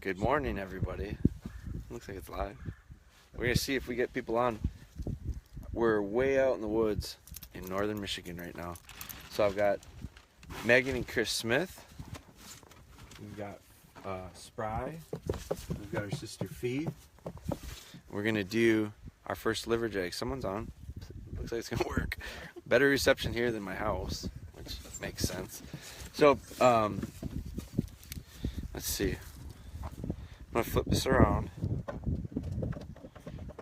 Good morning, everybody. Looks like it's live. We're going to see if we get people on. We're way out in the woods in northern Michigan right now. So I've got Megan and Chris Smith. We've got Spry. We've got our sister Fee. We're going to do our first liver drag. Someone's on. Looks like it's going to work. Better reception here than my house, which makes sense. So, let's see. I'm going to flip this around. I'm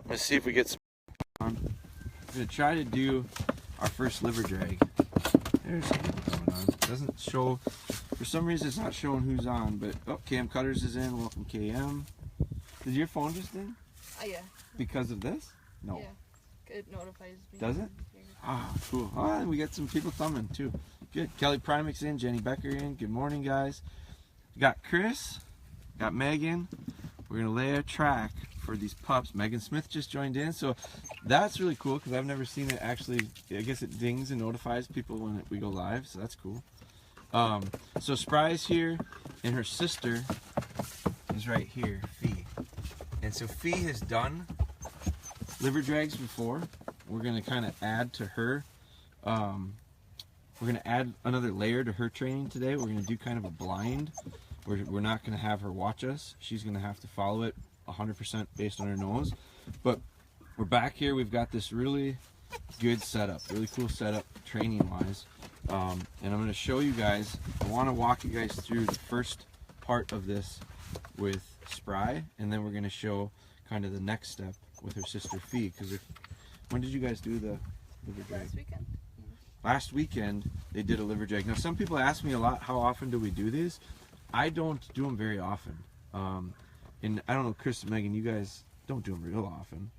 going to see if we get some on. I'm going to try to do our first liver drag. There's something going on. It doesn't show, for some reason it's not showing who's on, but, oh, Cam Cutters is in. Welcome, KM. Did your phone just ding? Yeah. Because of this? No. Yeah. It notifies me. Does it? Ah, cool. Oh, and we got some people thumbing too. Good. Kelly Primix in, Jenny Becker in. Good morning, guys. We got Chris, got Megan. We're gonna lay a track for these pups. Megan Smith just joined in, so that's really cool because I've never seen it actually. I guess it dings and notifies people when we go live, so that's cool. So Spry's here, and her sister is right here, Fee. And so Fee has done liver drags before. We're going to kind of add to her, we're going to add another layer to her training today. We're going to do kind of a blind. We're not going to have her watch us. She's going to have to follow it 100% based on her nose. But we're back here. We've got this really good setup, really cool setup training-wise. And I'm going to show you guys, I want to walk you guys through the first part of this with Spry, and then we're going to show kind of the next step with her sister Fee. Because when did you guys do the liver drag? Last weekend. Last weekend they did a liver drag. Now some people ask me a lot, how often do we do these? I don't do them very often. And I don't know, Chris and Megan, you guys don't do them real often.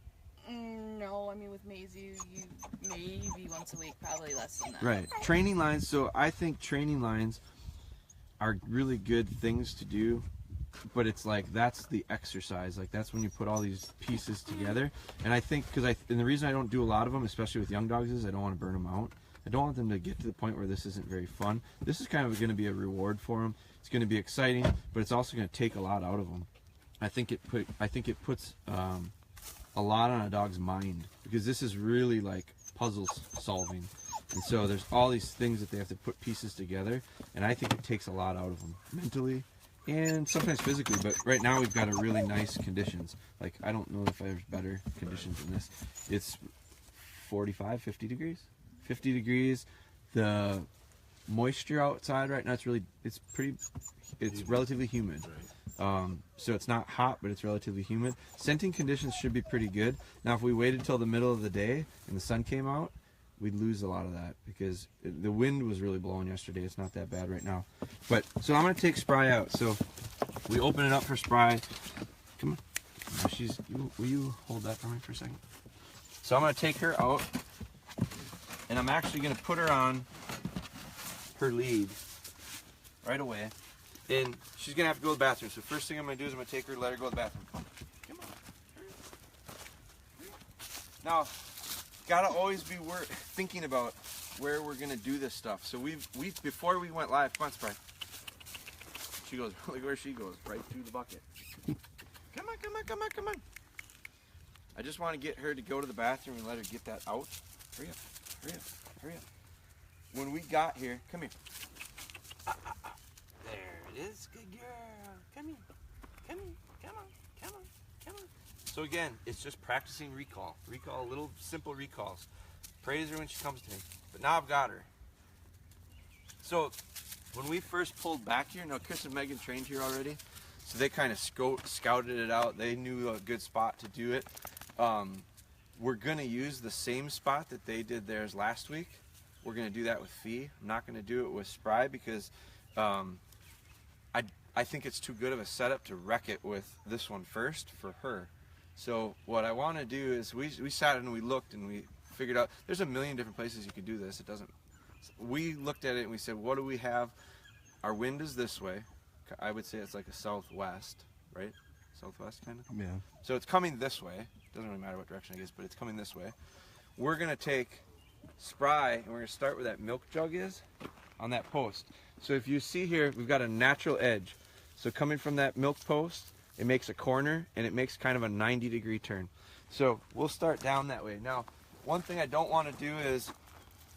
No, I mean with Maisie, you maybe once a week, probably less than that. Right. Training lines. So I think training lines are really good things to do. But it's like, that's the exercise. Like, that's when you put all these pieces together. And I think, and the reason I don't do a lot of them, especially with young dogs, is I don't want to burn them out. I don't want them to get to the point where this isn't very fun. This is kind of going to be a reward for them. It's going to be exciting, but it's also going to take a lot out of them. I think it puts a lot on a dog's mind, because this is really like puzzle solving. And so there's all these things that they have to put pieces together, and I think it takes a lot out of them mentally and sometimes physically. But right now we've got a really nice conditions. Like, I don't know if there's better conditions than this. It's 45, 50 degrees. 50 degrees. The moisture outside right now, it's relatively humid. So it's not hot, but it's relatively humid. Scenting conditions should be pretty good. Now if we waited till the middle of the day and the sun came out, we'd lose a lot of that, because the wind was really blowing yesterday. It's not that bad right now. But so I'm going to take Spry out. So we open it up for Spry. Come on. Now will you hold that for me for a second? So I'm going to take her out, and I'm actually going to put her on her lead right away. And she's going to have to go to the bathroom. So first thing I'm going to do is I'm going to take her and let her go to the bathroom. Come on. Now, gotta always be thinking about where we're gonna do this stuff. So we before we went live, come on, Spry. She goes, look where she goes, right through the bucket. Come on, come on, come on, come on. I just want to get her to go to the bathroom and let her get that out. Hurry up, hurry up, hurry up. When we got here, come here. There it is, good girl. Come here, come here, come on, come on, come on. So again, it's just practicing recall. Little simple recalls. Praise her when she comes to me. But now I've got her. So when we first pulled back here, now Chris and Megan trained here already, so they kind of scouted it out. They knew a good spot to do it. We're going to use the same spot that they did theirs last week. We're going to do that with Fee. I'm not going to do it with Spry, because I think it's too good of a setup to wreck it with this one first for her. So what I want to do is we sat and we looked and we figured out there's a million different places you could do this. We looked at it and we said, what do we have? Our wind is this way. I would say it's like a southwest, right? Southwest kind of? Yeah. So it's coming this way. Doesn't really matter what direction it is, but it's coming this way. We're going to take Spry and we're going to start where that milk jug is on that post. So if you see here, we've got a natural edge. So coming from that milk post, it makes a corner, and it makes kind of a 90-degree turn. So we'll start down that way. Now, one thing I don't want to do is,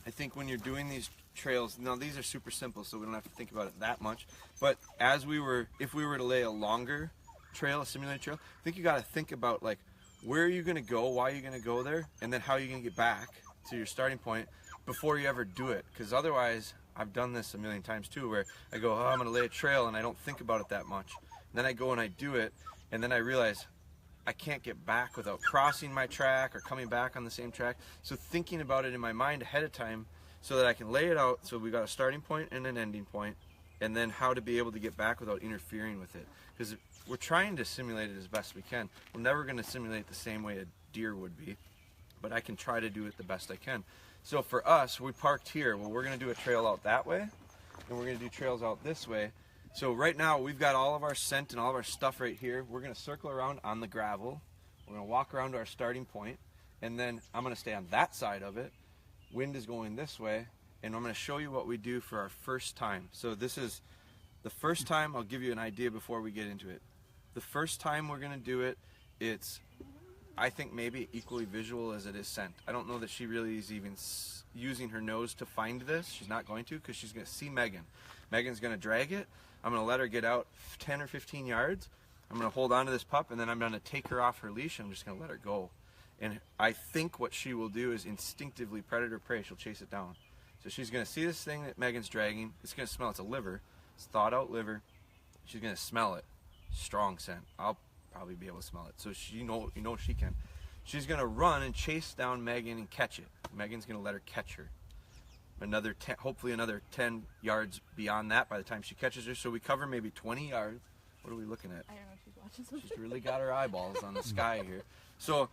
I think when you're doing these trails, now these are super simple, so we don't have to think about it that much, but if we were to lay a longer trail, a simulated trail, I think you got to think about like, where are you going to go, why are you going to go there, and then how are you going to get back to your starting point before you ever do it. Because otherwise, I've done this a million times too, where I go, oh, I'm going to lay a trail, and I don't think about it that much. And then I go and I do it, and then I realize I can't get back without crossing my track or coming back on the same track. So thinking about it in my mind ahead of time so that I can lay it out, so we got a starting point and an ending point, and then how to be able to get back without interfering with it. Because we're trying to simulate it as best we can. We're never going to simulate the same way a deer would be, but I can try to do it the best I can. So for us, we parked here. Well, we're going to do a trail out that way, and we're going to do trails out this way. So right now, we've got all of our scent and all of our stuff right here. We're going to circle around on the gravel. We're going to walk around to our starting point, and then I'm going to stay on that side of it. Wind is going this way, and I'm going to show you what we do for our first time. So this is the first time. I'll give you an idea before we get into it. The first time we're going to do it, it's, I think, maybe equally visual as it is scent. I don't know that she really is even using her nose to find this. She's not going to, because she's going to see Megan. Megan's going to drag it. I'm going to let her get out 10 or 15 yards. I'm going to hold on to this pup, and then I'm going to take her off her leash, and I'm just going to let her go. And I think what she will do is instinctively predator prey. She'll chase it down. So she's going to see this thing that Megan's dragging. It's going to smell. It's a liver. It's thawed out liver. She's going to smell it. Strong scent. I'll probably be able to smell it. So she know she can. She's going to run and chase down Megan and catch it. Megan's going to let her catch her. Another 10, hopefully another 10 yards beyond that by the time she catches her. So we cover maybe 20 yards. What are we looking at? I don't know if she's watching something. She's really got her eyeballs on the sky here. So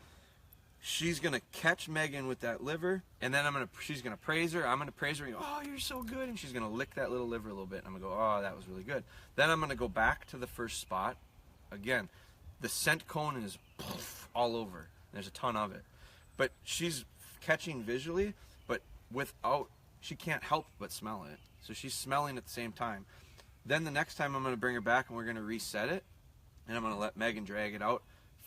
she's going to catch Megan with that liver, and then she's going to praise her. I'm going to praise her and go, oh, you're so good. And she's going to lick that little liver a little bit. And I'm going to go, oh, that was really good. Then I'm going to go back to the first spot. Again, the scent cone is all over. There's a ton of it. But she's catching visually, but she can't help but smell it. So she's smelling at the same time. Then the next time I'm going to bring her back, and we're going to reset it, and I'm going to let Megan drag it out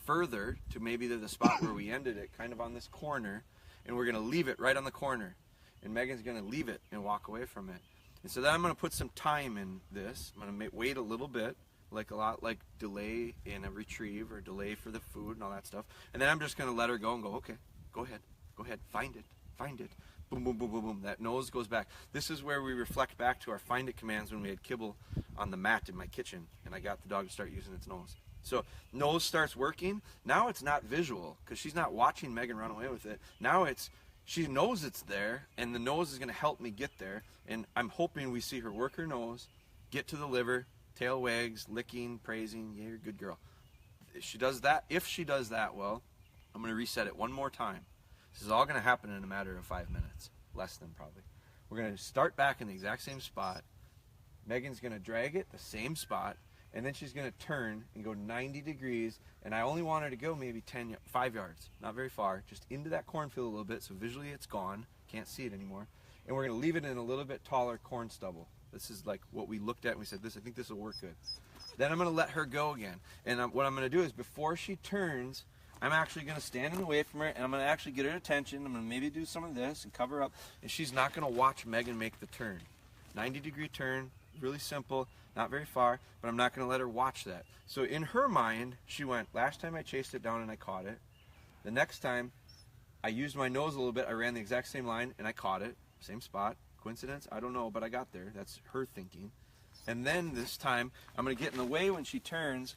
further to maybe to the spot where we ended it, kind of on this corner, and we're going to leave it right on the corner. And Megan's going to leave it and walk away from it. And so then I'm going to put some time in this. I'm going to wait a little bit, like a lot like delay in a retrieve or delay for the food and all that stuff. And then I'm just going to let her go and go, okay, go ahead, find it. Boom, boom, boom, boom, boom. That nose goes back. This is where we reflect back to our find it commands when we had kibble on the mat in my kitchen, and I got the dog to start using its nose. So nose starts working. Now it's not visual, because she's not watching Megan run away with it. Now she knows it's there, and the nose is going to help me get there. And I'm hoping we see her work her nose, get to the liver, tail wags, licking, praising. Yeah, you're a good girl. If she does that well, I'm going to reset it one more time. This is all going to happen in a matter of 5 minutes, less than probably. We're going to start back in the exact same spot. Megan's going to drag it the same spot, and then she's going to turn and go 90 degrees, and I only want her to go maybe 5 yards, not very far, just into that cornfield a little bit, so visually it's gone, can't see it anymore, and we're going to leave it in a little bit taller corn stubble. This is like what we looked at and we said, I think this will work good. Then I'm going to let her go again, and what I'm going to do is before she turns, I'm actually going to stand away from her, and I'm going to actually get her attention. I'm going to maybe do some of this and cover up, and she's not going to watch Megan make the turn. 90-degree turn, really simple, not very far, but I'm not going to let her watch that. So in her mind, she went, last time I chased it down and I caught it. The next time, I used my nose a little bit, I ran the exact same line, and I caught it. Same spot. Coincidence? I don't know, but I got there. That's her thinking. And then this time, I'm going to get in the way when she turns.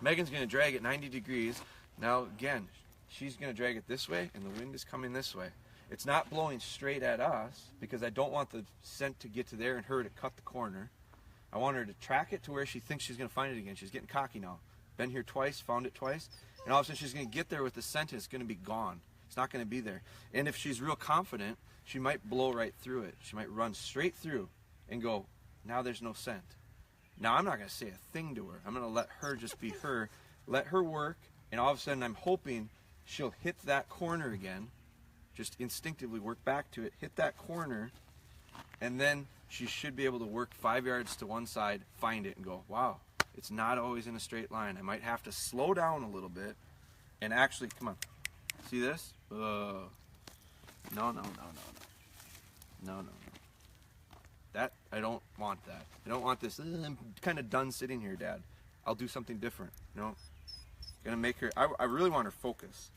Megan's going to drag it 90 degrees. Now again, she's going to drag it this way, and the wind is coming this way. It's not blowing straight at us, because I don't want the scent to get to there and her to cut the corner. I want her to track it to where she thinks she's going to find it again. She's getting cocky now. Been here twice, found it twice, and all of a sudden she's going to get there with the scent, and it's going to be gone. It's not going to be there. And if she's real confident, she might blow right through it. She might run straight through and go, now there's no scent. Now I'm not going to say a thing to her. I'm going to let her just be her, let her work. And all of a sudden, I'm hoping she'll hit that corner again, just instinctively work back to it, hit that corner, and then she should be able to work 5 yards to one side, find it, and go, wow, It's not always in a straight line. I might have to slow down a little bit and actually, come on. See this? No. That, I don't want that. I don't want this, I'm kind of done sitting here, Dad. I'll do something different, you know? Gonna make her, I really want her focus.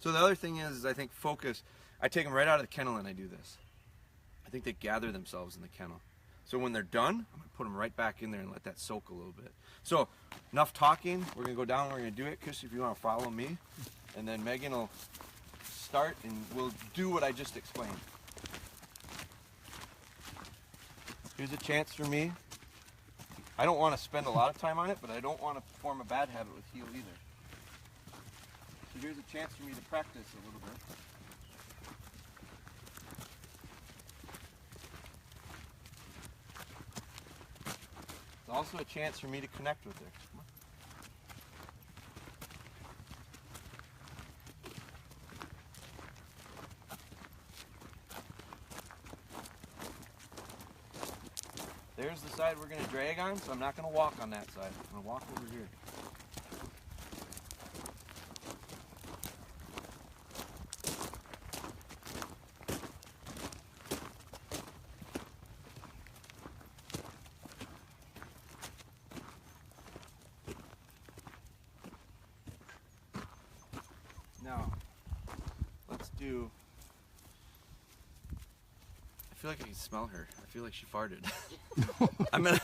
So the other thing is I think focus, I take them right out of the kennel and I do this. I think they gather themselves in the kennel. So when they're done, I'm gonna put them right back in there and let that soak a little bit. So enough talking, we're gonna go down, we're gonna do it. Chris, if you wanna follow me, and then Megan will start and we'll do what I just explained. Here's a chance for me. I don't want to spend a lot of time on it, but I don't want to form a bad habit with heel either. So here's a chance for me to practice a little bit. It's also a chance for me to connect with her. Come on. There's the side we're going to drag on, so I'm not going to walk on that side. I'm going to walk over here. Now, let's do... I feel like I can smell her. I feel like she farted. I'm gonna,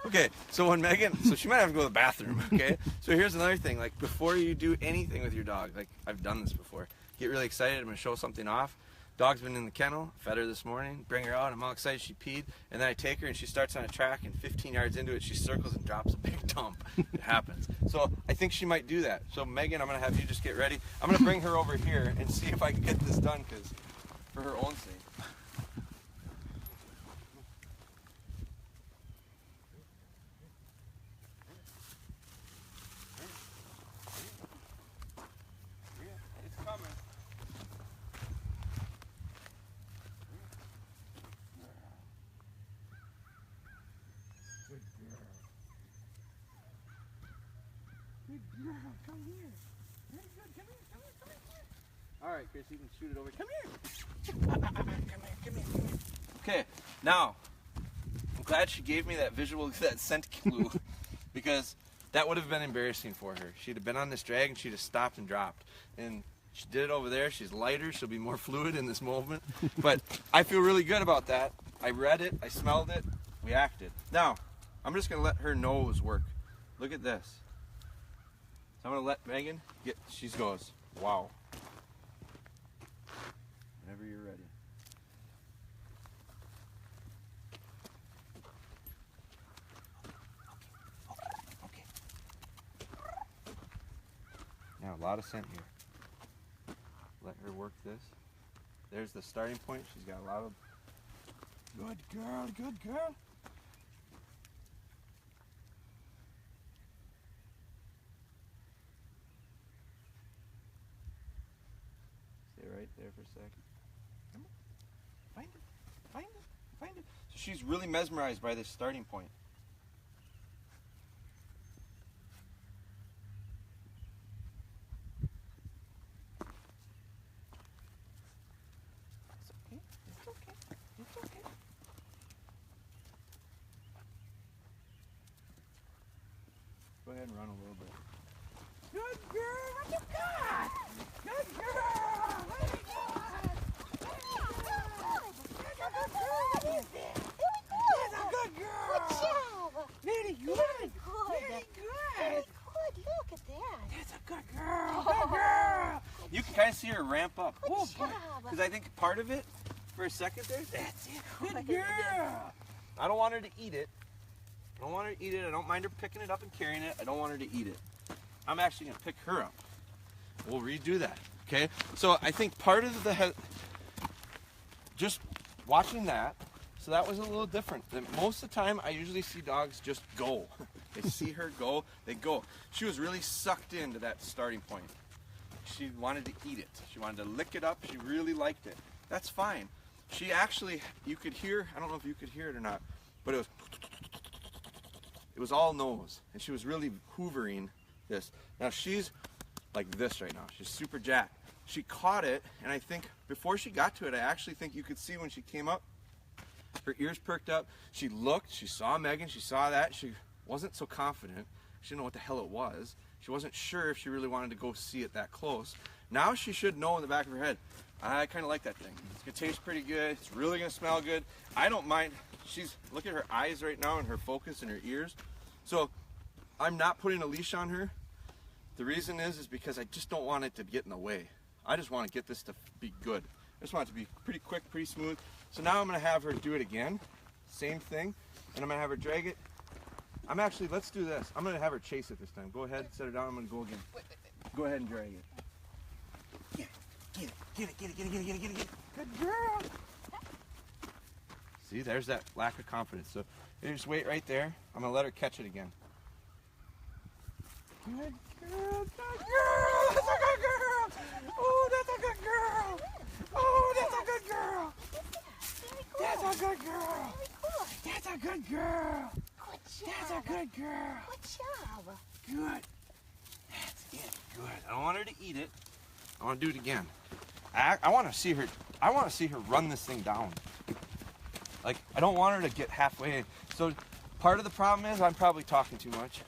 okay, so when Megan, so she might have to go to the bathroom, okay? So here's another thing, like before you do anything with your dog, like I've done this before, get really excited, I'm gonna show something off. Dog's been in the kennel, fed her this morning, bring her out, I'm all excited, she peed, and then I take her and she starts on a track and 15 yards into it, she circles and drops a big dump. It happens. So I think she might do that. So Megan, I'm gonna have you just get ready. I'm gonna bring her over here and see if I can get this done, because for her own sake. Good girl, come here. Very good, come here. All right, Chris, you can shoot it over. Come here. Come here. Okay, now, I'm glad she gave me that visual, that scent clue, because that would have been embarrassing for her. She'd have been on this drag and she'd have stopped and dropped. And she did it over there. She's lighter. She'll be more fluid in this movement. But I feel really good about that. I read it. I smelled it. We acted. Now, I'm just going to let her nose work. Look at this. So I'm going to let Megan get, she goes, wow. Whenever you're ready. Okay. Now, a lot of scent here. Let her work this. There's the starting point. She's got a lot of... Good girl, good girl. Stay right there for a second. Come on. Find it. Find it. Find it. So she's really mesmerized by this starting point. Go ahead and run a little bit. Good girl, what you got? Good girl, very good. What is this? It's a good girl. Good job. Very good. Very good. Very good. Very good. Look at that. It's a good girl. Good girl. You can kind of see her ramp up. Good job. Because I think part of it, for a second there, that's it. Good Good girl. I don't want her to eat it. I don't want her to eat it. I don't mind her picking it up and carrying it. I don't want her to eat it. I'm actually going to pick her up. We'll redo that, okay? So I think part of the, just watching that, so that was a little different. Most of the time, I usually see dogs just go. They see her go, they go. She was really sucked into that starting point. She wanted to eat it. She wanted to lick it up. She really liked it. That's fine. She actually, you could hear, I don't know if you could hear it or not, but it was it was all nose, and she was really hoovering this. Now she's like this right now. She's super jacked. She caught it, and I think before she got to it, I actually think you could see when she came up, her ears perked up. She looked, she saw Megan, she saw that. She wasn't so confident. She didn't know what the hell it was. She wasn't sure if she really wanted to go see it that close. Now she should know in the back of her head, I kind of like that thing. It's gonna taste pretty good. It's really gonna smell good. I don't mind. Look at her eyes right now and her focus and her ears. So I'm not putting a leash on her. The reason is because I just don't want it to get in the way. I just want to get this to be good. I just want it to be pretty quick, pretty smooth. So now I'm gonna have her do it again. Same thing. And I'm gonna have her drag it. Let's do this. I'm gonna have her chase it this time. Go ahead, set her down. I'm gonna go again. Go ahead and drag it. Get it. Good girl. See, there's that lack of confidence. So you just wait right there. I'm gonna let her catch it again. Good girl. Good girl. That's a good girl. Oh, that's a good girl. Oh, that's a good girl. That's a good girl. That's a good girl. That's a good girl. Good job. Good. That's it. Good. I don't want her to eat it. I want to do it again. I want to see her. I want to see her run this thing down. Like, I don't want her to get halfway. So part of the problem is I'm probably talking too much.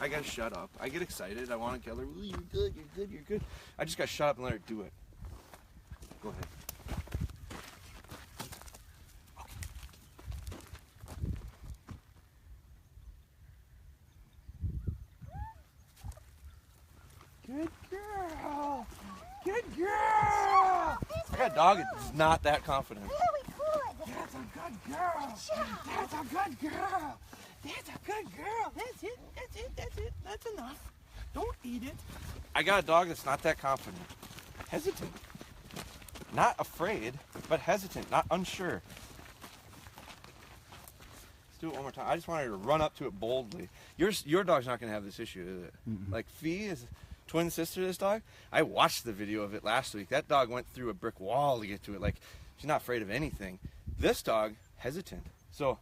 I gotta shut up. I get excited. I want to tell her, "Ooh, you're good. You're good. You're good." I just gotta shut up and let her do it. Go ahead. Good girl. Good girl. I got a dog that's not that confident. Very good. That's a good girl. That's a good girl. That's a good girl. That's it. That's it. That's it. That's enough. Don't eat it. I got a dog that's not that confident. Hesitant. Not afraid, but hesitant, not unsure. Let's do it one more time. I just wanted her to run up to it boldly. Your dog's not going to have this issue, is it? Mm-mm. Like Fee is twin sister to this dog. I watched the video of it last week. That dog went through a brick wall to get to it. Like, she's not afraid of anything. This dog, hesitant. So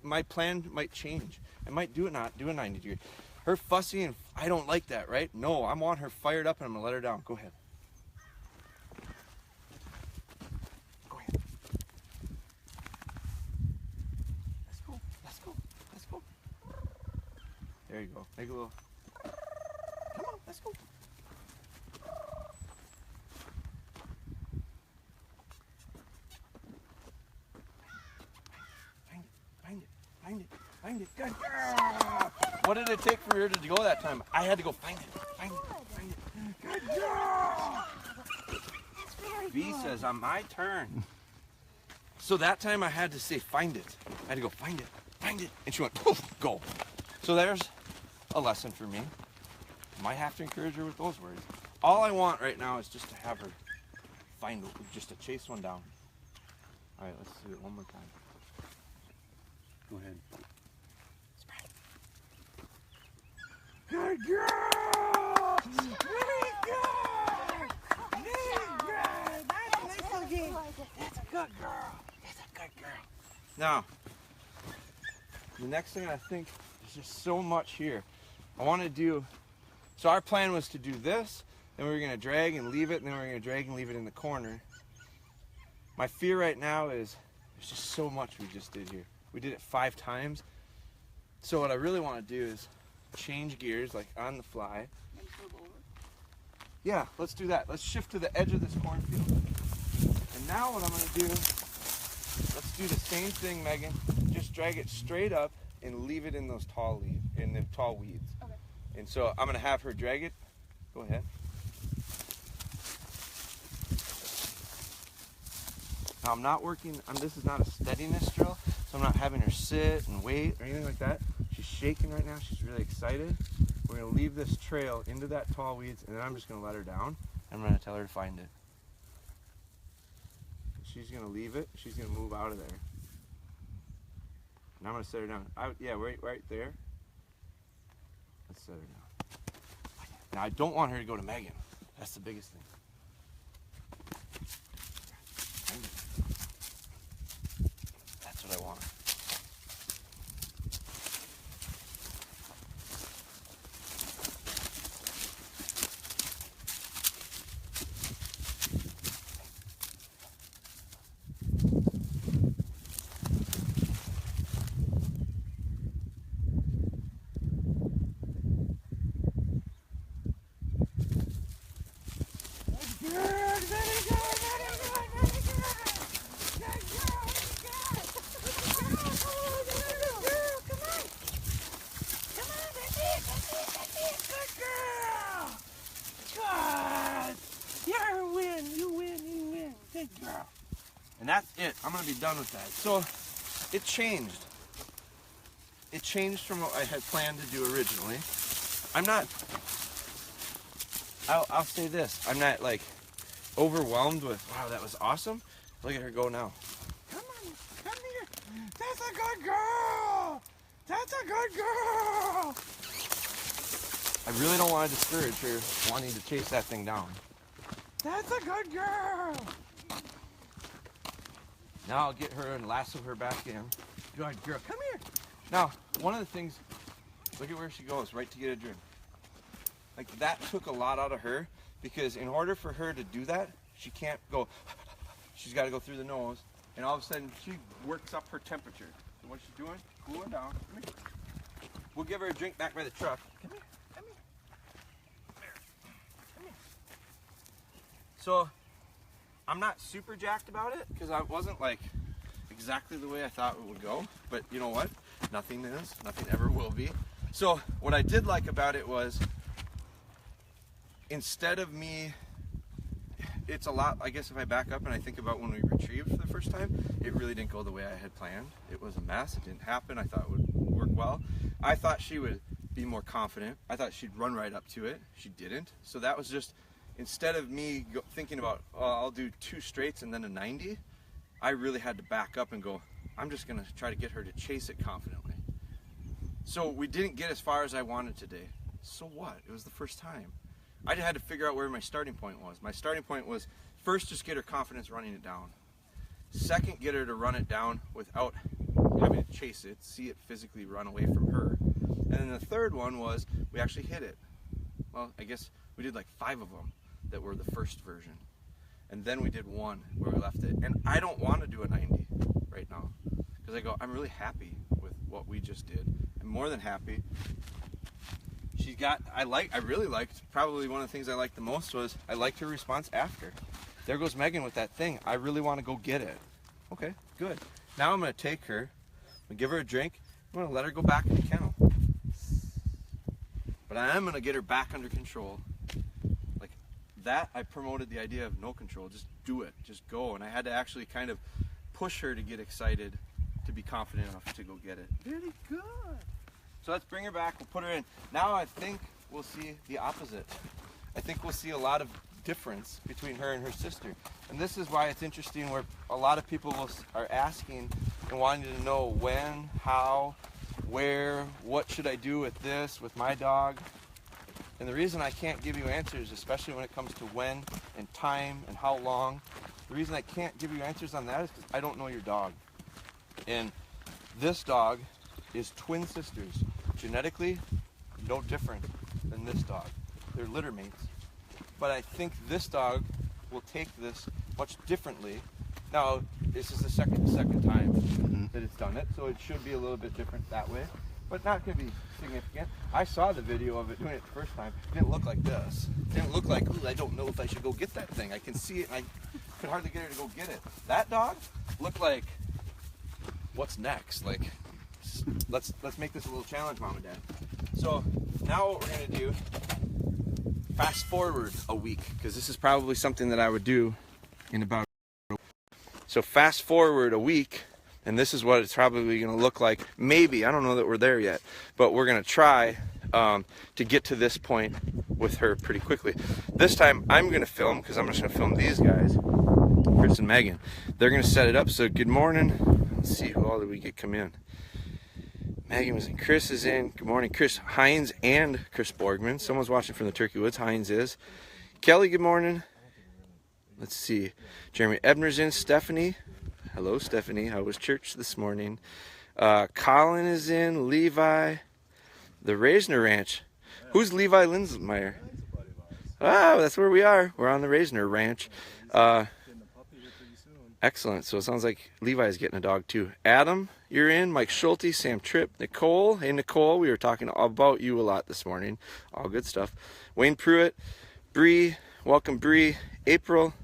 my plan might change. I might do a 90 degree. Her fussy, and I don't like that, right? No, I want her fired up, and I'm gonna let her down. Go ahead. Go ahead. Let's go. Let's go. Let's go. There you go. Make a little. Come on, let's go. Find it. Good girl. What did it take for her to go that time? I had to go find it. Good girl. That's very V good. says, on my turn. So that time I had to say, find it. I had to go, find it. And she went, poof, go. So there's a lesson for me. Might have to encourage her with those words. All I want right now is just to have her just to chase one down. All right, let's do it one more time. Go ahead. Good girl! Very good! That's a nice looking. That's a good girl. That's a good girl. Now, the next thing I think is just so much here. I want to do, so our plan was to do this, then we were going to drag and leave it, and then we were going to drag and leave it in the corner. My fear right now is there's just so much we just did here. We did it 5 times. So what I really want to do is change gears, like on the fly. Yeah, let's do that. Let's shift to the edge of this cornfield. And now what I'm going to do, let's do the same thing, Megan. Just drag it straight up and leave it in those tall weeds. Okay. And so I'm going to have her drag it. Go ahead. Now I'm not working, this is not a steadiness drill, so I'm not having her sit and wait or anything like that. She's shaking right now, she's really excited. We're gonna leave this trail into that tall weeds, and then I'm just gonna let her down. I'm gonna tell her to find it. She's gonna leave it, she's gonna move out of there. And I'm gonna set her down. Yeah, right there. Let's set her down. Now I don't want her to go to Megan. That's the biggest thing. That's what I want. Good girl. Good. You win. You win. You win. Good girl. And that's it. I'm gonna be done with that. So it changed. It changed from what I had planned to do originally. I'm not. I'll say this. I'm not like overwhelmed with, wow, that was awesome. Look at her go now. Come on, come here. That's a good girl. That's a good girl. I really don't want to discourage her wanting to chase that thing down. That's a good girl. Now I'll get her and lasso her back in. Good girl. Come here. Now, one of the things, look at where she goes, right to get a drink. Like, that took a lot out of her, because in order for her to do that, she can't go, she's got to go through the nose, and all of a sudden she works up her temperature. So what she's doing, cooling down. Come here. We'll give her a drink back by the truck. Come here, come here. Come here. So, I'm not super jacked about it, because I wasn't like exactly the way I thought it would go, but you know what? Nothing is, nothing ever will be. So what I did like about it was, instead of me, it's a lot, I guess if I back up and I think about when we retrieved for the first time, it really didn't go the way I had planned. It was a mess, it didn't happen, I thought it would work well. I thought she would be more confident. I thought she'd run right up to it. She didn't. So that was just, instead of me thinking about, oh, I'll do 2 straights and then a 90, I really had to back up and go, I'm just gonna try to get her to chase it confidently. So we didn't get as far as I wanted today. So what? It was the first time. I had to figure out where my starting point was. My starting point was, first, just get her confidence running it down. Second, get her to run it down without having to chase it, see it physically run away from her. And then the third one was, we actually hit it. Well, I guess we did like 5 of them that were the first version. And then we did 1 where we left it. And I don't want to do a 90 right now, because I go, I'm really happy with what we just did. I'm more than happy. She's got, I really liked, probably one of the things I liked the most was, I liked her response after. There goes Megan with that thing. I really want to go get it. Okay, good. Now I'm going to take her, I'm going to give her a drink, I'm going to let her go back in the kennel. But I am going to get her back under control. Like that, I promoted the idea of no control. Just do it, just go. And I had to actually kind of push her to get excited, to be confident enough to go get it. Very good. So let's bring her back, we'll put her in. Now I think we'll see the opposite. I think we'll see a lot of difference between her and her sister. And this is why it's interesting, where a lot of people are asking and wanting to know when, how, where, what should I do with this, with my dog. And the reason I can't give you answers, especially when it comes to when and time and how long, the reason I can't give you answers on that is because I don't know your dog. And this dog is twin sisters. Genetically, no different than this dog. They're litter mates. But I think this dog will take this much differently. Now, this is the second time that it's done it, so it should be a little bit different that way, but not going to be significant. I saw the video of it doing it the first time. It didn't look like this. It didn't look like, ooh, I don't know if I should go get that thing. I can see it, and I could hardly get her to go get it. That dog looked like, what's next? Like, let's make this a little challenge, Mom and Dad. So now what we're going to do, fast forward a week, because this is probably something that I would do in about a week. So fast forward a week, and this is what it's probably going to look like. Maybe, I don't know that we're there yet, but we're going to try to get to this point with her pretty quickly. This time I'm going to film, because I'm just going to film these guys, Chris and Megan. They're going to set it up. So good morning. Let's see who all did we get come in. Megan was in, Chris is in. Good morning, Chris Hines and Chris Borgman. Someone's watching from the Turkey Woods. Hines is. Kelly, good morning. Let's see. Jeremy Ebner's in. Stephanie. Hello, Stephanie. How was church this morning? Colin is in. Levi. The Reisner Ranch. Who's Levi Linsmeyer? Oh, that's where we are. We're on the Reisner Ranch. Excellent. So it sounds like Levi's getting a dog too. Adam, you're in. Mike Schulte, Sam Tripp, Nicole. Hey, Nicole, we were talking about you a lot this morning. All good stuff. Wayne Pruitt, Bree, welcome Bree. April,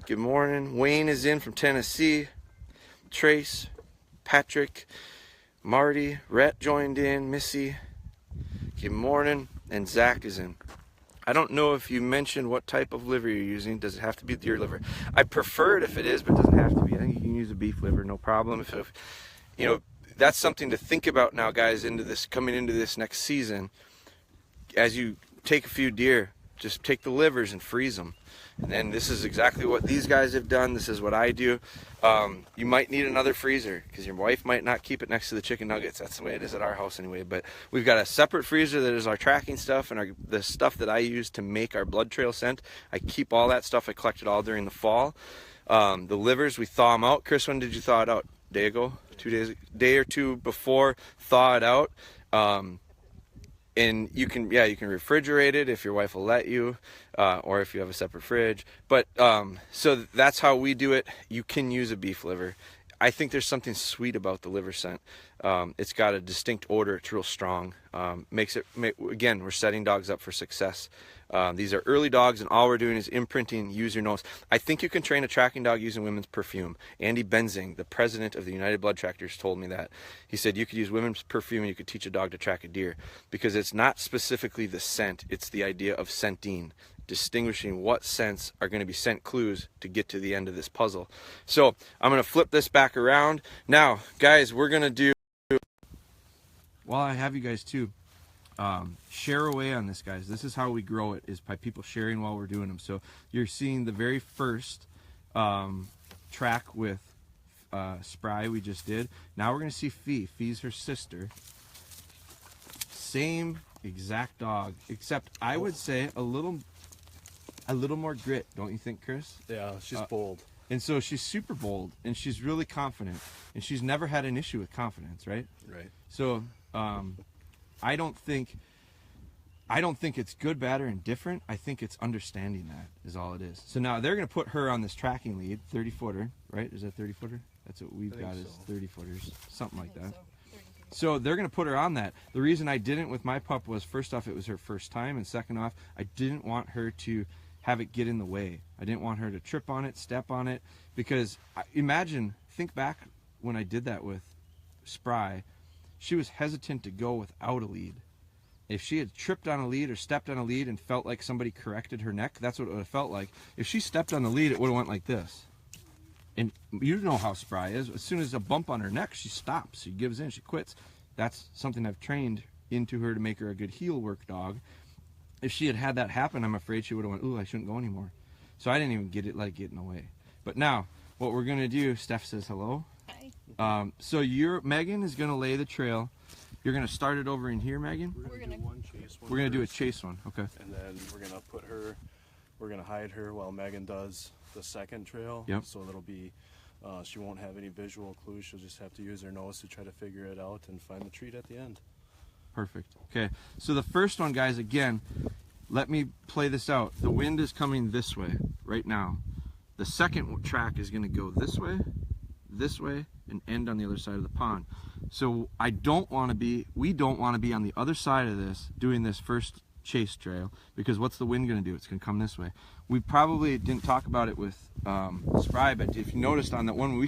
good morning. Wayne is in from Tennessee. Trace, Patrick, Marty, Rhett joined in. Missy, Good morning, and Zach is in. I don't know if you mentioned what type of liver you're using. Does it have to be deer liver? I prefer it if it is, but it doesn't have to be. I think you can use a beef liver, no problem. If you know, that's something to think about now, guys, coming into this next season. As you take a few deer, just take the livers and freeze them. And then this is exactly what these guys have done. This is what I do. You might need another freezer because your wife might not keep it next to the chicken nuggets. That's the way it is at our house anyway. But we've got a separate freezer that is our tracking stuff and the stuff that I use to make our blood trail scent. I keep all that stuff. I collect it all during the fall. The livers, we thaw them out. Chris, when did you thaw it out? A day ago? 2 days? Day or two before, thaw it out. And you can refrigerate it if your wife will let you, or if you have a separate fridge. But so that's how we do it. You can use a beef liver. I think there's something sweet about the liver scent. It's got a distinct odor. It's real strong. Again, we're setting dogs up for success. These are early dogs, and all we're doing is imprinting, use your nose. I think you can train a tracking dog using women's perfume. Andy Benzing, the president of the United Blood Tractors, told me that. He said you could use women's perfume and you could teach a dog to track a deer, because it's not specifically the scent, it's the idea of scenting, distinguishing what scents are going to be scent clues to get to the end of this puzzle. So I'm going to flip this back around. Now, guys, we're going to do, while I have you guys too, share away on this, guys. This is how we grow it, is by people sharing while we're doing them. So you're seeing the very first track with Spry we just did. Now we're going to see Fee. Fee's her sister. Same exact dog, except I would say a little more grit, don't you think, Chris? Yeah, she's bold. And so she's super bold, and she's really confident, and she's never had an issue with confidence, right? Right. So I don't think it's good, bad, or indifferent. I think it's understanding that is all it is. So now they're going to put her on this tracking lead, 30-footer, right? Is that 30-footer? That's what we've got, is 30-footers, something like that. So they're going to put her on that. The reason I didn't with my pup was, first off, it was her first time, and second off, I didn't want her to have it get in the way. I didn't want her to trip on it, step on it, because think back when I did that with Spry. She was hesitant to go without a lead. If she had tripped on a lead or stepped on a lead and felt like somebody corrected her neck, that's what it would have felt like. If she stepped on the lead, it would have went like this. And you know how Spry is. As soon as a bump on her neck, she stops. She gives in. She quits. That's something I've trained into her to make her a good heel work dog. If she had had that happen, I'm afraid she would have went, ooh, I shouldn't go anymore. So I didn't even get in the way. But now, what we're going to do, Steph says hello. Hi. So Megan is going to lay the trail. You're going to start it over in here, Megan? We're going to do one chase one. We're going to do a first, chase one, okay. And then we're going to hide her while Megan does the second trail. Yep. So it'll be, she won't have any visual clues. She'll just have to use her nose to try to figure it out and find the treat at the end. Perfect. Okay, so the first one, guys, again, let me play this out. The wind is coming this way right now. The second track is going to go this way, and end on the other side of the pond. So we don't want to be on the other side of this doing this first chase trail, because what's the wind going to do? It's going to come this way. We probably didn't talk about it with Spry, but if you noticed on that one, we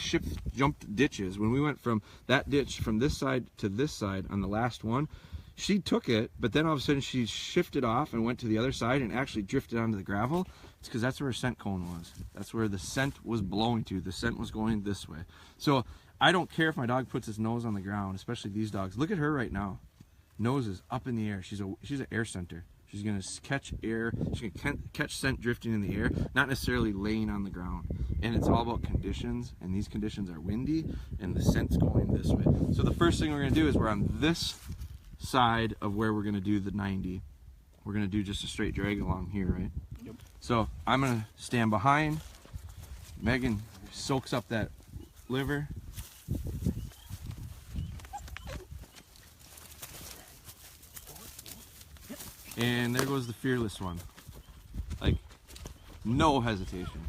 jumped ditches. When we went from that ditch from this side to this side on the last one, she took it, but then all of a sudden she shifted off and went to the other side and actually drifted onto the gravel. It's because that's where her scent cone was. That's where the scent was blowing to. The scent was going this way. So I don't care if my dog puts his nose on the ground, especially these dogs. Look at her right now. Nose is up in the air. She's an air scenter. She's going to catch air. She's going to catch scent drifting in the air, not necessarily laying on the ground. And it's all about conditions, and these conditions are windy, and the scent's going this way. So the first thing we're going to do is we're on this side of where we're going to do the 90. We're going to do just a straight drag along here, right? Yep. So I'm going to stand behind. Megan soaks up that liver. And there goes the fearless one. Like, no hesitation.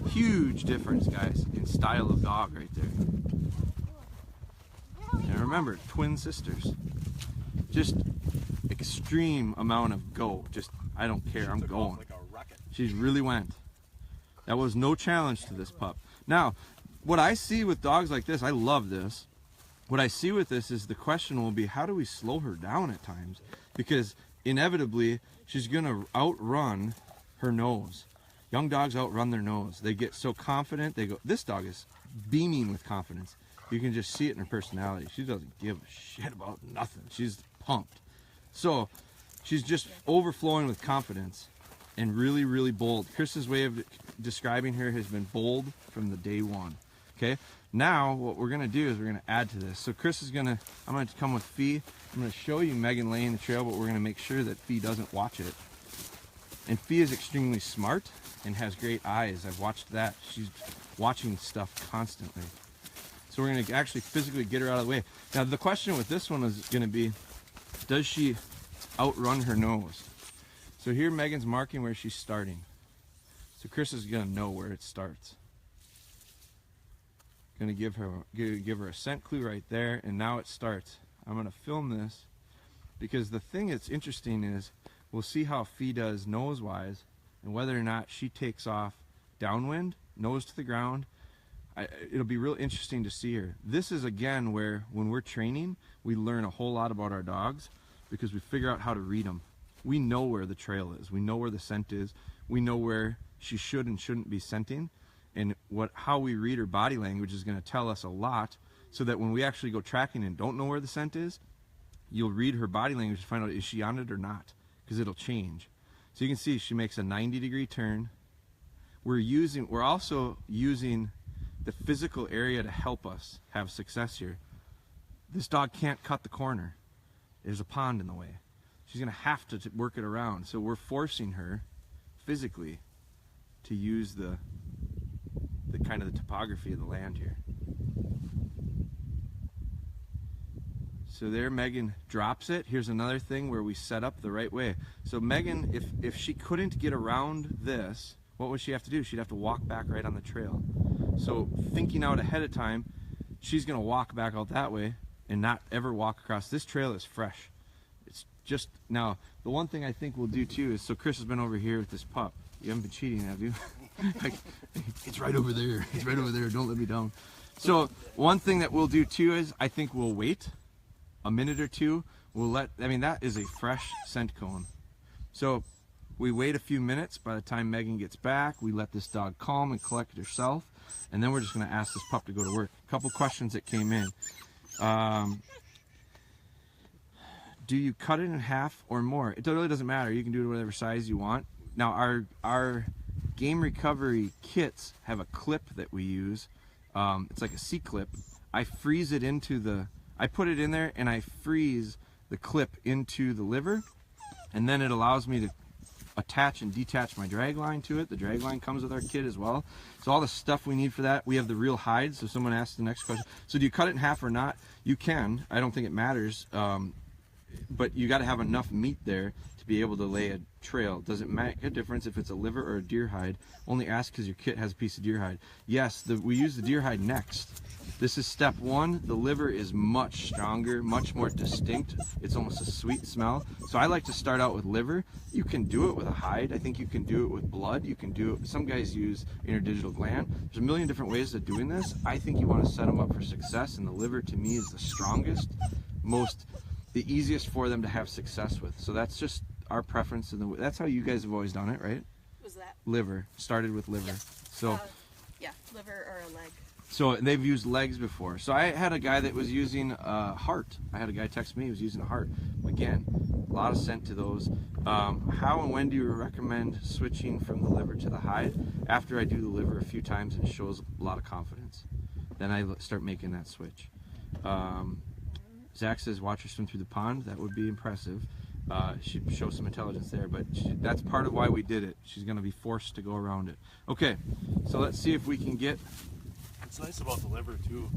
Huge difference, guys, in style of dog right there. And remember, twin sisters. Just extreme amount of go. Just, I don't care, I'm going. Like a rocket. She really went. That was no challenge to this pup. Now, what I see with dogs like this, I love this. what I see with this is the question will be, how do we slow her down at times? Because inevitably she's going to outrun her nose. Young dogs outrun their nose. They get so confident. They go, this dog is beaming with confidence. You can just see it in her personality. She doesn't give a shit about nothing. She's pumped. So she's just overflowing with confidence and really, really bold. Chris's way of describing her has been bold from the day one. Okay, now what we're gonna do is we're gonna add to this. So Chris is gonna, I'm gonna come with Fee. I'm gonna show you Megan laying the trail, but we're gonna make sure that Fee doesn't watch it. And Fee is extremely smart and has great eyes. I've watched that. She's watching stuff constantly. So we're gonna actually physically get her out of the way. Now the question with this one is gonna be, does she outrun her nose? So here Megan's marking where she's starting. So Chris is gonna know where it starts. Gonna give her a scent clue right there, and now it starts. I'm gonna film this because the thing that's interesting is we'll see how Fee does nose-wise and whether or not she takes off downwind, nose to the ground. It'll be real interesting to see her. This is again where when we're training, we learn a whole lot about our dogs because we figure out how to read them. We know where the trail is. We know where the scent is. We know where she should and shouldn't be scenting. And how we read her body language is going to tell us a lot, so that when we actually go tracking and don't know where the scent is, you'll read her body language to find out is she on it or not, because it'll change. So you can see she makes a 90-degree turn. We're also using the physical area to help us have success here. This dog can't cut the corner. There's a pond in the way. She's going to have to work it around. So we're forcing her physically to use the kind of the topography of the land here. So there Megan drops it. Here's another thing where we set up the right way. So Megan, if she couldn't get around this, what would she have to do? She'd have to walk back right on the trail. So thinking out ahead of time, she's gonna walk back out that way and not ever walk across. This trail is fresh. It's just, now, the one thing I think we'll do too is, so Chris has been over here with this pup. You haven't been cheating, have you? It's right over there. It's right over there. Don't let me down. So one thing that we'll do too is I think we'll wait a minute or two. That is a fresh scent cone. So we wait a few minutes. By the time Megan gets back, we let this dog calm and collect herself. And then we're just going to ask this pup to go to work. A couple questions that came in. Do you cut it in half or more? It really doesn't matter. You can do it whatever size you want. Now our game recovery kits have a clip that we use. It's like a C-clip. I freeze it I put it in there and I freeze the clip into the liver, and then it allows me to attach and detach my drag line to it. The drag line comes with our kit as well. So all the stuff we need for that, we have the real hide. So someone asked the next question. So do you cut it in half or not? You can. I don't think it matters. But you got to have enough meat there to be able to lay a trail. Does it make a difference if it's a liver or a deer hide? Only ask because your kit has a piece of deer hide. Yes, we use the deer hide next. This is step one. The liver is much stronger, much more distinct. It's almost a sweet smell. So I like to start out with liver. You can do it with a hide. I think you can do it with blood. You can do it. Some guys use interdigital gland. There's a million different ways of doing this. I think you want to set them up for success, and the liver to me is the strongest, the easiest for them to have success with. So that's just our preference, and that's how you guys have always done it, right? Was that? Liver. Started with liver. Yes. So Yeah, liver or a leg. So they've used legs before. So I had a guy that was using a heart. I had a guy text me, he was using a heart. Again, a lot of scent to those. How and when do you recommend switching from the liver to the hide? After I do the liver a few times and it shows a lot of confidence. Then I start making that switch. Zach says, watch her swim through the pond. That would be impressive. She'd show some intelligence there, but that's part of why we did it. She's going to be forced to go around it. Okay, so let's see if we can get... What's nice about the liver too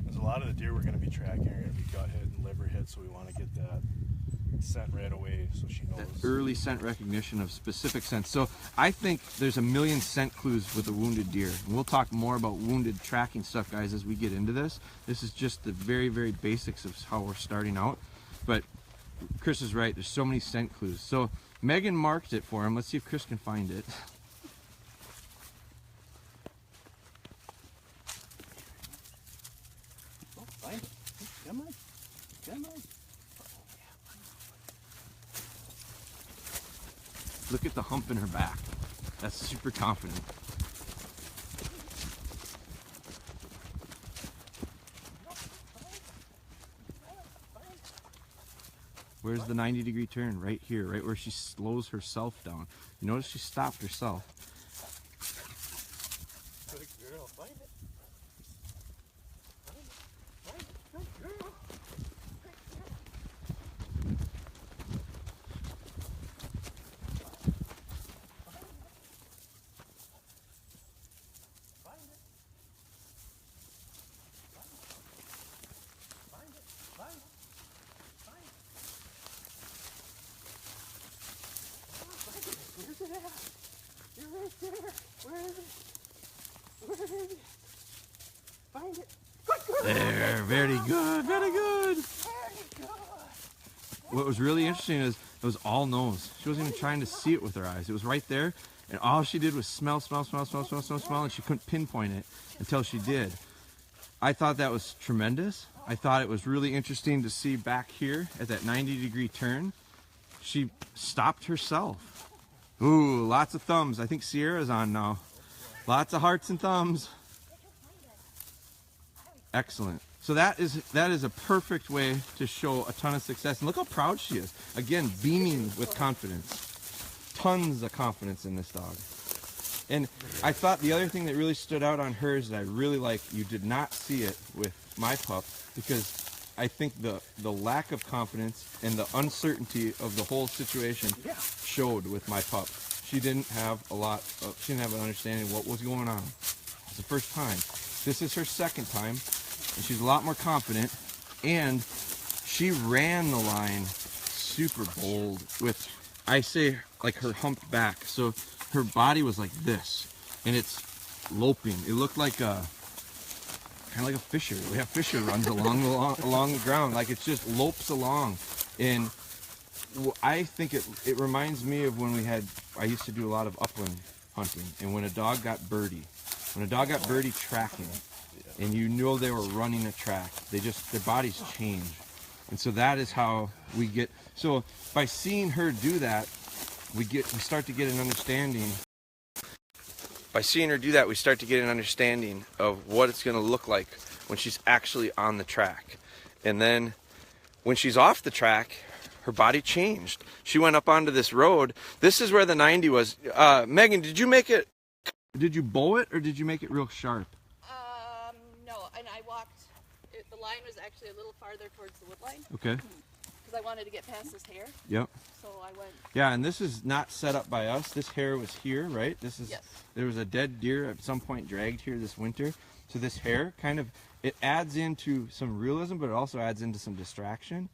is a lot of the deer we're going to be tracking are going to be gut hit and liver hit, so we want to get that scent right away so she knows. That early scent recognition of specific scents. So I think there's a million scent clues with a wounded deer. And we'll talk more about wounded tracking stuff, guys, as we get into this. This is just the very, very basics of how we're starting out. But Chris is right. There's so many scent clues. So Megan marked it for him. Let's see if Chris can find it. Oh, find it. Look at the hump in her back. That's super confident. Where's the 90-degree turn? Right here, right where she slows herself down. You notice she stopped herself. Good girl, find it. You're right there. Where is it? Where is it? Find it. There, very good, very good. Very good. What was really interesting is it was all nose. She wasn't even trying to see it with her eyes. It was right there, and all she did was smell, and she couldn't pinpoint it until she did. I thought that was tremendous. I thought it was really interesting to see back here at that 90-degree turn. She stopped herself. Ooh, lots of thumbs. I think Sierra's on now. Lots of hearts and thumbs. Excellent. So that is a perfect way to show a ton of success. And look how proud she is. Again, beaming with confidence. Tons of confidence in this dog. And I thought the other thing that really stood out on hers that I really like, you did not see it with my pup, because I think the lack of confidence and the uncertainty of the whole situation showed with my pup. She didn't have she didn't have an understanding of what was going on. It's the first time. This is her second time, and she's a lot more confident, and she ran the line super bold with, I say, like her humped back. So her body was like this, and it's loping. It looked like a kind of like a fisher. We have fisher runs along the ground, like it just lopes along. And I think it reminds me of when I used to do a lot of upland hunting, and when a dog got birdie tracking, and you know they were running a track, their bodies change. And so that is how we get, so by seeing her do that, we start to get an understanding. By seeing her do that, we start to get an understanding of what it's going to look like when she's actually on the track. And then when she's off the track, her body changed. She went up onto this road. This is where the 90 was. Megan, did you bow it, or did you make it real sharp? No, and I walked, the line was actually a little farther towards the wood line. Okay. Because I wanted to get past this hair. Yep. So I went. Yeah, and this is not set up by us. This hair was here, right? Yes. There was a dead deer at some point dragged here this winter. So this hair it adds into some realism, but it also adds into some distraction.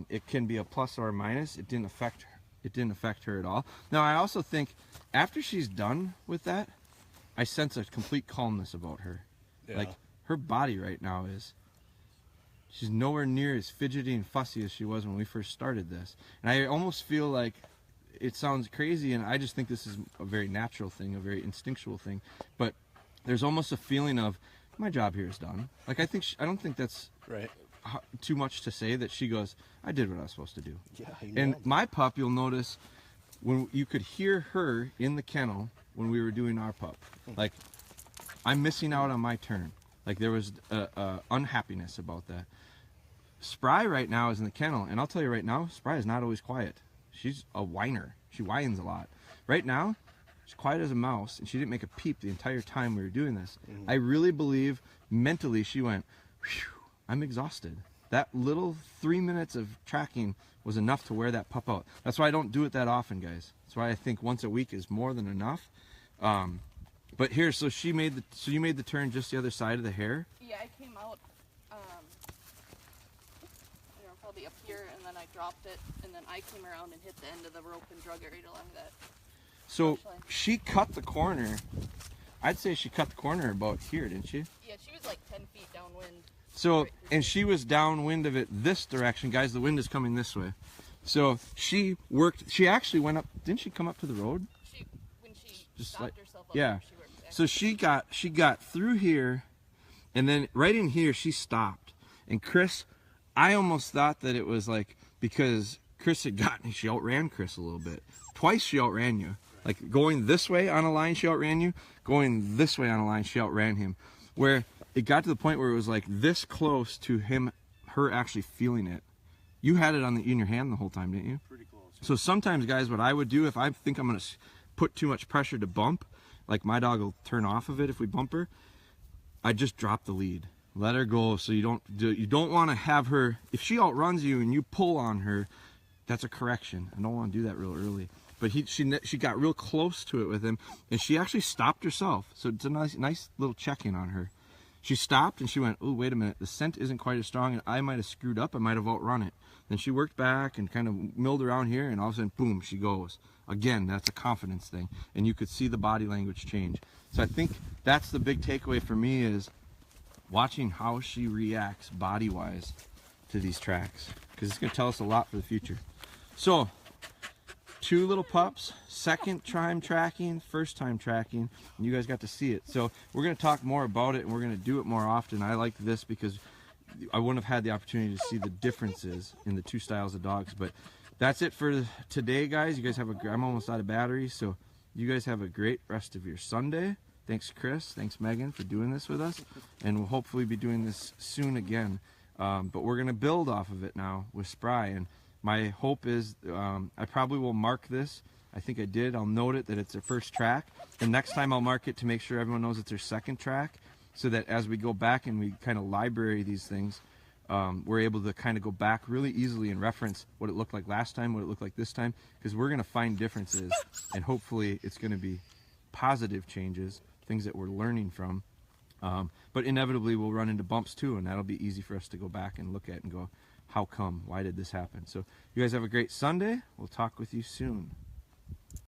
It can be a plus or a minus. It didn't affect her at all. Now, I also think after she's done with that, I sense a complete calmness about her. Yeah. Like her body right now she's nowhere near as fidgety and fussy as she was when we first started this. And I almost feel like, it sounds crazy, and I just think this is a very natural thing, a very instinctual thing, but there's almost a feeling of, my job here is done. Like I don't think that's Right. too much to say that she goes, I did what I was supposed to do. Yeah, And my pup, you'll notice, when you could hear her in the kennel when we were doing our pup, like, I'm missing out on my turn. Like there was unhappiness about that. Spry right now is in the kennel, and I'll tell you right now, Spry is not always quiet. She's a whiner. She whines a lot. Right now, she's quiet as a mouse, and she didn't make a peep the entire time we were doing this. I really believe mentally she went, whew, I'm exhausted. That little 3 minutes of tracking was enough to wear that pup out. That's why I don't do it that often, guys. That's why I think once a week is more than enough. But here, so you made the turn just the other side of the hair? Yeah, I came out, probably up here, and then I dropped it, and then I came around and hit the end of the rope and drug it right along that. So she cut the corner. I'd say she cut the corner about here, didn't she? Yeah, she was like 10 feet downwind. So, and she was downwind of it this direction. Guys, the wind is coming this way. So she actually went up, didn't she come up to the road? When she Just stopped like, herself up, yeah. she worked back. So she got through here, and then right in here she stopped. And Chris, I almost thought that it was like because Chris she outran Chris a little bit. Twice she outran you. Like going this way on a line, she outran you. Going this way on a line, she outran him. Where it got to the point where it was like this close to her actually feeling it. You had it in your hand the whole time, didn't you? Pretty close. So sometimes, guys, what I would do if I think I'm going to put too much pressure to bump, like my dog will turn off of it if we bump her, I just drop the lead. Let her go, so you don't want to have her, if she outruns you and you pull on her, that's a correction. I don't want to do that real early. But she got real close to it with him, and she actually stopped herself. So it's a nice little check-in on her. She stopped and she went, oh, wait a minute, the scent isn't quite as strong, and I might have screwed up, I might have outrun it. Then she worked back and kind of milled around here, and all of a sudden, boom, she goes. Again, that's a confidence thing, and you could see the body language change. So I think that's the big takeaway for me is watching how she reacts body-wise to these tracks, because it's going to tell us a lot for the future. So, 2 little pups, second time tracking, first time tracking, and you guys got to see it. So we're going to talk more about it, and we're going to do it more often. I like this because I wouldn't have had the opportunity to see the differences in the 2 styles of dogs. But that's it for today, guys. You guys have I'm almost out of battery, so you guys have a great rest of your Sunday. Thanks, Chris. Thanks, Megan, for doing this with us, and we'll hopefully be doing this soon again. But we're going to build off of it now with Spry, and my hope is I probably will mark this. I think I did. I'll note it that it's their first track. The next time I'll mark it to make sure everyone knows it's their second track, so that as we go back and we kind of library these things, we're able to kind of go back really easily and reference what it looked like last time, what it looked like this time, because we're going to find differences, and hopefully it's going to be positive changes, things that we're learning from. But inevitably we'll run into bumps too, and that'll be easy for us to go back and look at and go, how come? Why did this happen? So you guys have a great Sunday. We'll talk with you soon.